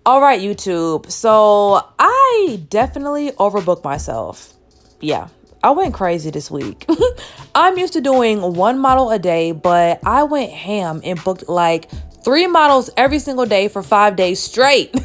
All right, YouTube. So I definitely overbooked myself. Yeah, I went crazy this week. I'm used to doing one model a day, but I went ham and booked like 3 models every single day for 5 days straight.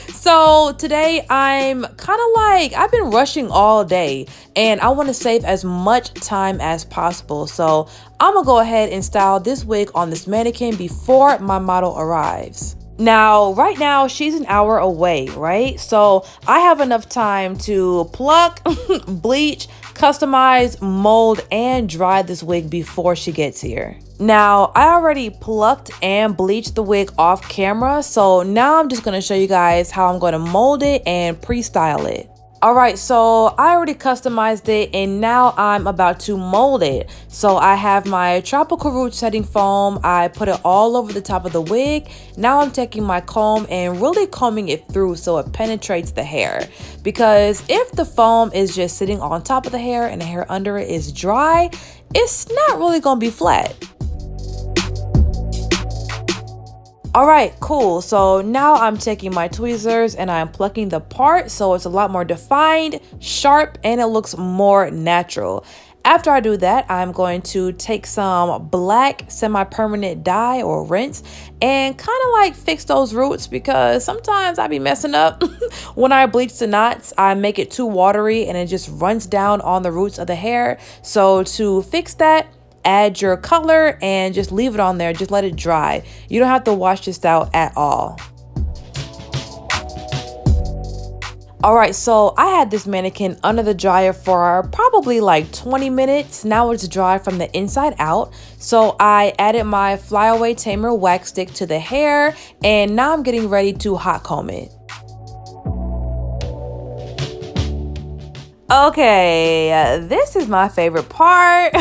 So today I'm kind of like, I've been rushing all day and I want to save as much time as possible. So I'm gonna go ahead and style this wig on this mannequin before my model arrives. Now, right now, she's an hour away, right? So I have enough time to pluck, bleach, customize, mold, and dry this wig before she gets here. Now, I already plucked and bleached the wig off camera, so now I'm just going to show you guys how I'm going to mold it and pre-style it. All right, so I already customized it and now I'm about to mold it. So I have my tropical root setting foam. I put it all over the top of the wig. Now I'm taking my comb and really combing it through so it penetrates the hair. Because if the foam is just sitting on top of the hair and the hair under it is dry, it's not really gonna be flat. All right, cool. So now I'm taking my tweezers and I'm plucking the part so it's a lot more defined, sharp, and it looks more natural. After I do that, I'm going to take some black semi-permanent dye or rinse and kind of like fix those roots because sometimes I be messing up. When I bleach the knots, I make it too watery and it just runs down on the roots of the hair. So to fix that, add your color and just leave it on there. Just let it dry. You don't have to wash this out at all. All right, so I had this mannequin under the dryer for probably like 20 minutes. Now it's dry from the inside out. So I added my flyaway tamer wax stick to the hair and now I'm getting ready to hot comb it. Okay, this is my favorite part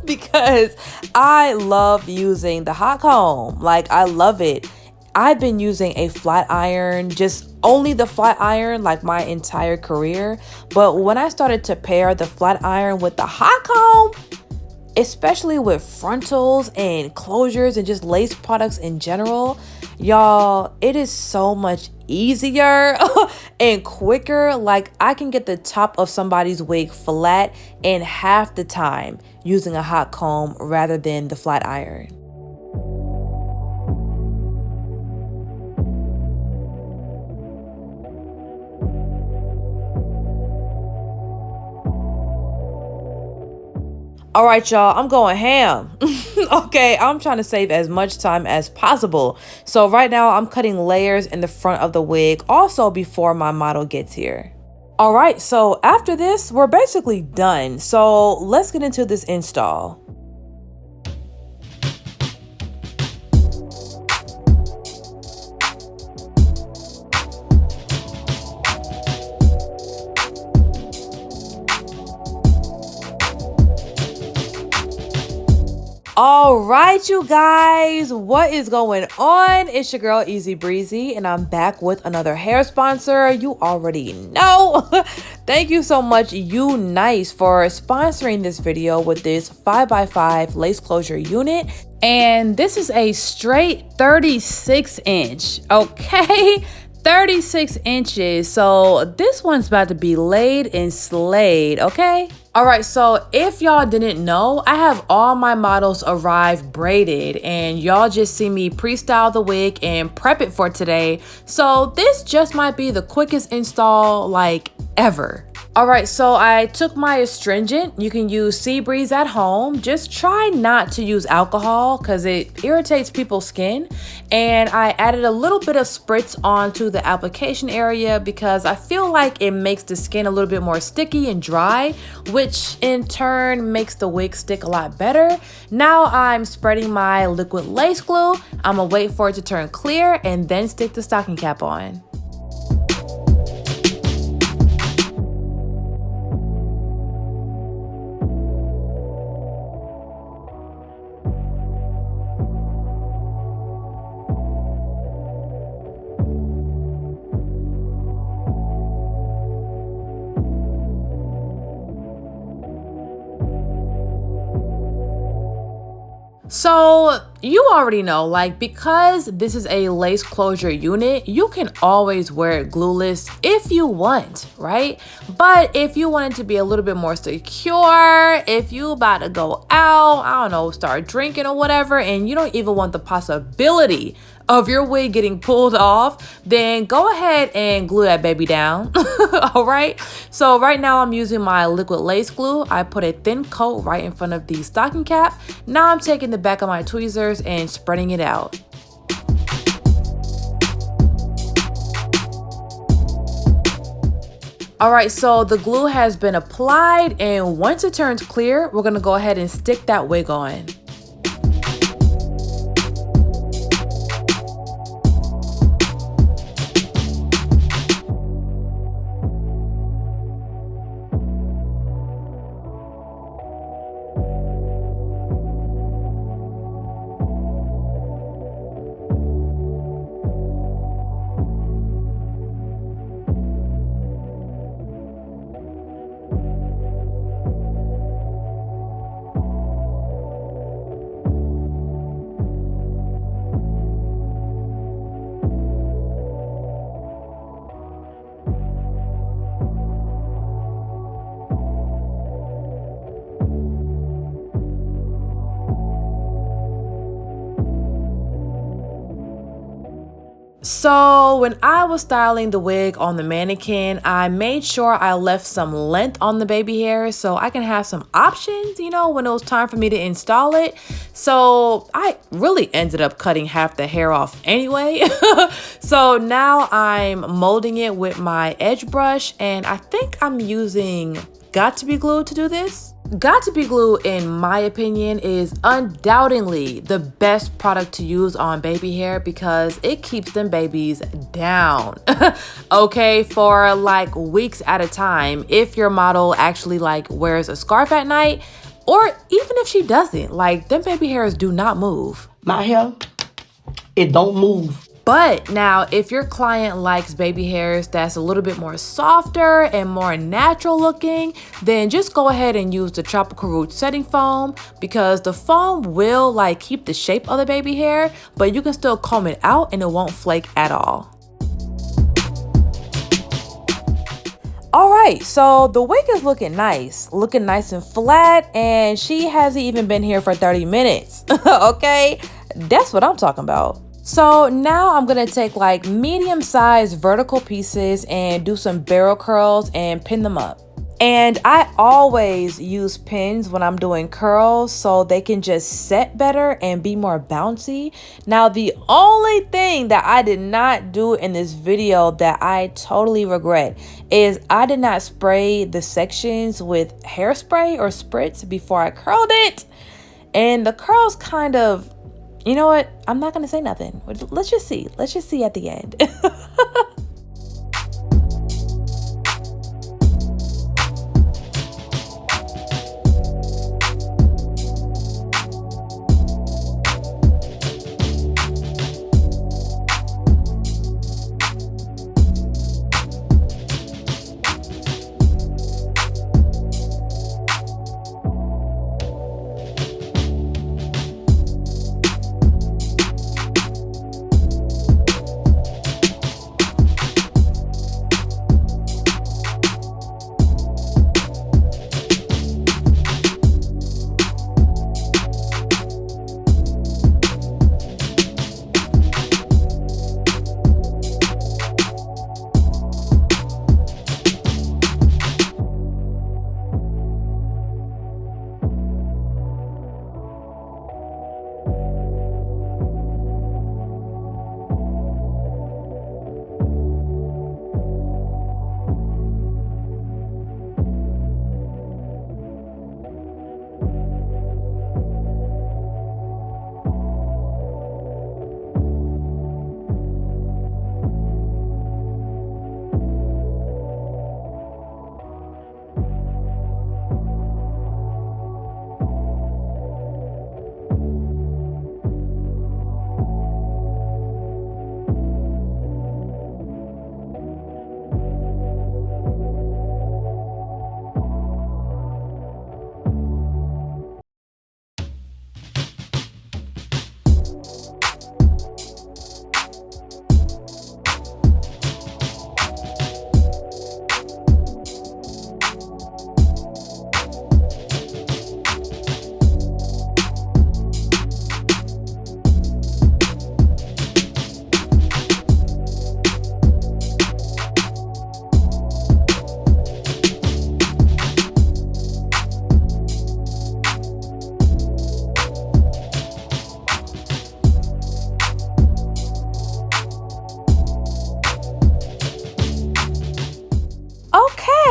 because I love using the hot comb. Like, I love it. I've been using a flat iron, just only the flat iron, like my entire career. But when I started to pair the flat iron with the hot comb, especially with frontals and closures and just lace products in general, y'all, it is so much easier and quicker. Like, I can get the top of somebody's wig flat in half the time using a hot comb rather than the flat iron. All right, y'all, I'm going ham. Okay, I'm trying to save as much time as possible. So right now I'm cutting layers in the front of the wig also before my model gets here. All right, so after this, we're basically done. So let's get into this install. All right, you guys, what is going on? It's your girl Easy Breezy and I'm back with another hair sponsor. You already know. Thank you so much, UNice, for sponsoring this video with this 5x5 lace closure unit. And this is a straight 36 inch, okay? 36 inches. So this one's about to be laid and slayed, okay? All right, so if y'all didn't know, I have all my models arrive braided and y'all just see me pre-style the wig and prep it for today. So this just might be the quickest install like ever. All right, so I took my astringent. You can use Sea Breeze at home. Just try not to use alcohol because it irritates people's skin. And I added a little bit of spritz onto the application area because I feel like it makes the skin a little bit more sticky and dry, which in turn makes the wig stick a lot better. Now I'm spreading my liquid lace glue. I'm gonna wait for it to turn clear and then stick the stocking cap on. So you already know, like, because this is a lace closure unit, you can always wear it glueless if you want, right? But if you want it to be a little bit more secure, if you about to go out, I don't know, start drinking or whatever, and you don't even want the possibility of your wig getting pulled off, then go ahead and glue that baby down. All right. So right now I'm using my liquid lace glue. I put a thin coat right in front of the stocking cap. Now I'm taking the back of my tweezers and spreading it out. All right, so the glue has been applied, and once it turns clear, we're gonna go ahead and stick that wig on. So when I was styling the wig on the mannequin, I made sure I left some length on the baby hair so I can have some options, you know, when it was time for me to install it. So I really ended up cutting half the hair off anyway. So now I'm molding it with my edge brush, and I think I'm using Got to Be Glue to do this. Got to Be Glue, in my opinion, is undoubtedly the best product to use on baby hair because it keeps them babies down, okay, for like weeks at a time. If your model actually like wears a scarf at night, or even if she doesn't, like them baby hairs do not move. My hair, it don't move. But now, if your client likes baby hairs that's a little bit more softer and more natural looking, then just go ahead and use the Tropical Root Setting Foam, because the foam will like keep the shape of the baby hair, but you can still comb it out and it won't flake at all. All right, so the wig is looking nice and flat, and she hasn't even been here for 30 minutes, okay? That's what I'm talking about. So now I'm gonna take like medium-sized vertical pieces and do some barrel curls and pin them up. And I always use pins when I'm doing curls so they can just set better and be more bouncy. Now, the only thing that I did not do in this video that I totally regret is I did not spray the sections with hairspray or spritz before I curled it. And the curls kind of, you know what? I'm not going to say nothing. Let's just see. Let's just see at the end.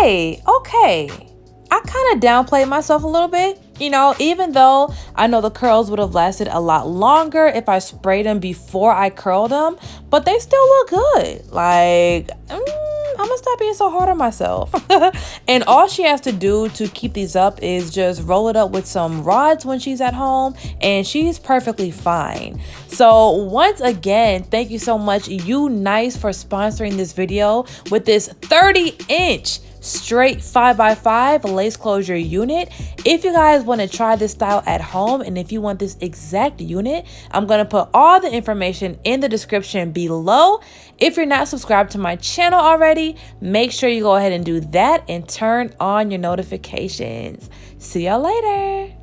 okay. I kind of downplayed myself a little bit, you know, even though I know the curls would have lasted a lot longer if I sprayed them before I curled them, but they still look good. Like, I'm gonna stop being so hard on myself. And all she has to do to keep these up is just roll it up with some rods when she's at home, and she's perfectly fine. So once again, thank you so much, UNice, for sponsoring this video with this 30-inch straight 5x5 lace closure unit. If you guys want to try this style at home, and if you want this exact unit, I'm going to put all the information in the description below. If you're not subscribed to my channel already, make sure you go ahead and do that and turn on your notifications. See y'all later.